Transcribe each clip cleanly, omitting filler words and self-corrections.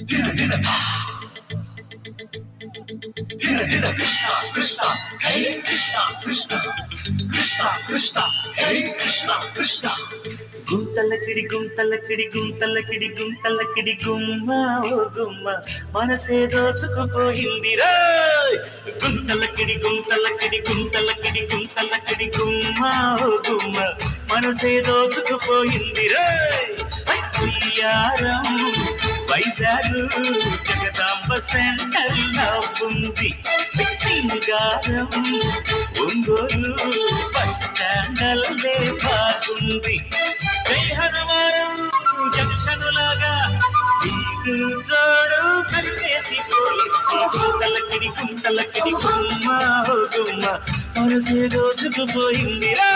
దిన దిన దిన దిన కృష్ణ కృష్ణ హే కృష్ణ కృష్ణ కృష్ణ కృష్ణ హే కృష్ణ కృష్ణ గుంతలకిడి గుంతలకిడి గుంతలకిడి గుంతలకిడి గుమ్మ ఓ గుమ్మ మనసే దోచుకుపోయిందిరా గుంతలకిడి గుంతలకిడి గుంతలకిడి గుంతలకిడి గుమ్మ ఓ గుమ్మ మనసే దోచుకుపోయిందిరా ఉయ్యారం వైజాగ్ జగదాంబ సెంటర్ ఉంది సింగారం ఒంగోలు బస్ స్టాండల్లే బాగుంది జై హనుమానం జంక్షనులాగా జోడు కలిపేసిపోయి గుంతలకిడి గుంతలకిడి గుమ్మ ఓ గుమ్మ మనసే దోచుకుపోయింది రా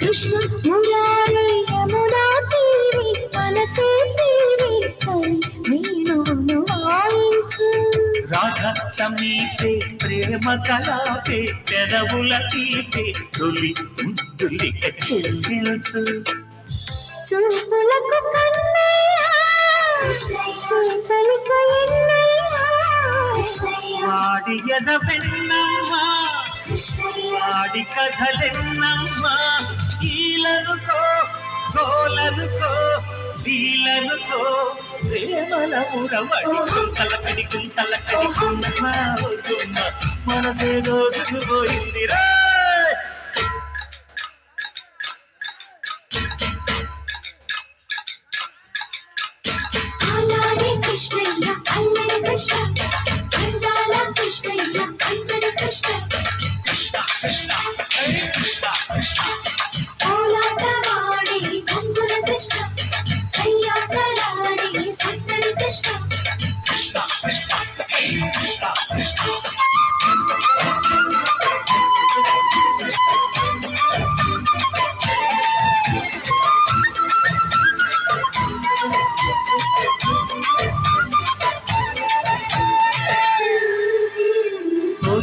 కృష్ణ మురారి యమునా తీరి మనసే తీరి చలి మీను వాయించు రాధ సమీపే ప్రేమ కలాపే పెదవుల తీపే తొలి ముద్దులిక చెల్లించు చూపులకు కన్నయ్య చూపలిక వాడి ఎద వెన్నమ్మా వాడి కథలెన్నమ్మా ఈలనుకో గోలనుకో దీలనుకో ప్రేమల మురవడి గుంతలకడి గుంతలకడి గుమ్మ గుమ్మ మనసే దోచుకుపోయిందిరా కృష్ణయ్య అల్లరి కృష్ణ అందాల కృష్ణయ్య అందరి కృష్ణ కృష్ణ కృష్ణ హరే కృష్ణ కృష్ణ కోలాటవాడి కొంగుల కృష్ణ సయ్యాటలాడి సత్తడి కృష్ణ కృష్ణ కృష్ణ హరే కృష్ణ కృష్ణ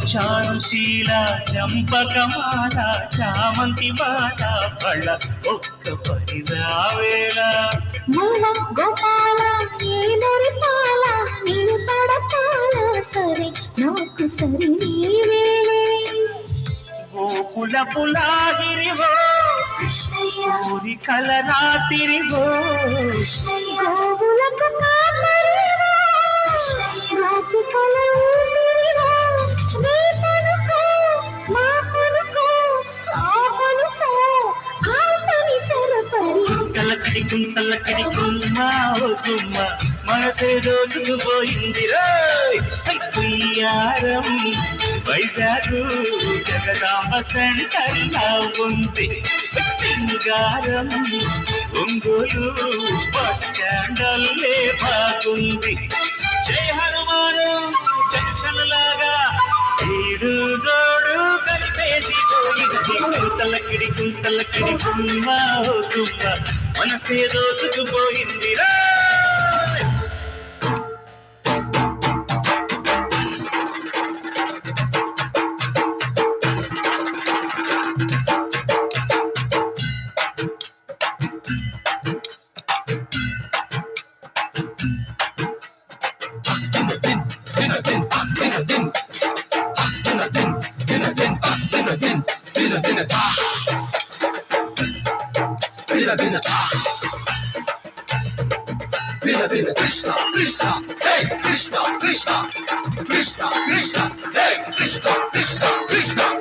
చారుశీల చంపకమాల చామంతి బాల పళ్ళ ఒక్క పరిదావేళ మూల గోపాల ఏనురి పాల నేను తడపాల సరే నాకు సరి నీవేలే గోకుల పులాగిరివో కృష్ణయ్య ఊరి కలరాతిరివో కృష్ణయ్య గోవులకు కాపరివో కృష్ణయ్య గోపికల ఊపిరివో నీపనుకో మాపనుకో ఆపనుకో ఆపని తెరపరి గుంతలకిడి గుంతలకిడి గుమ్మ ఓ గుమ్మ మనసే దోచుకుపోయిందిరా ఉయ్యారం వైజాగ్ జగదాంబ సెంటర్ ఉంది సింగారం ఒంగోలు బస్ స్టాండల్లే బాగుంది జై హనుమానం జంక్షన్లాగా ఏడు జోడు కలిపేసిపోయింది గుంతలకిడి గుంతలకిడి గుమ్మ ఓ గుమ్మ మనసే దోచుకుపోయిందిరా Krishna, Krishna, hey Krishna, Krishna, Krishna, Krishna, hey Krishna, Krishna, Krishna.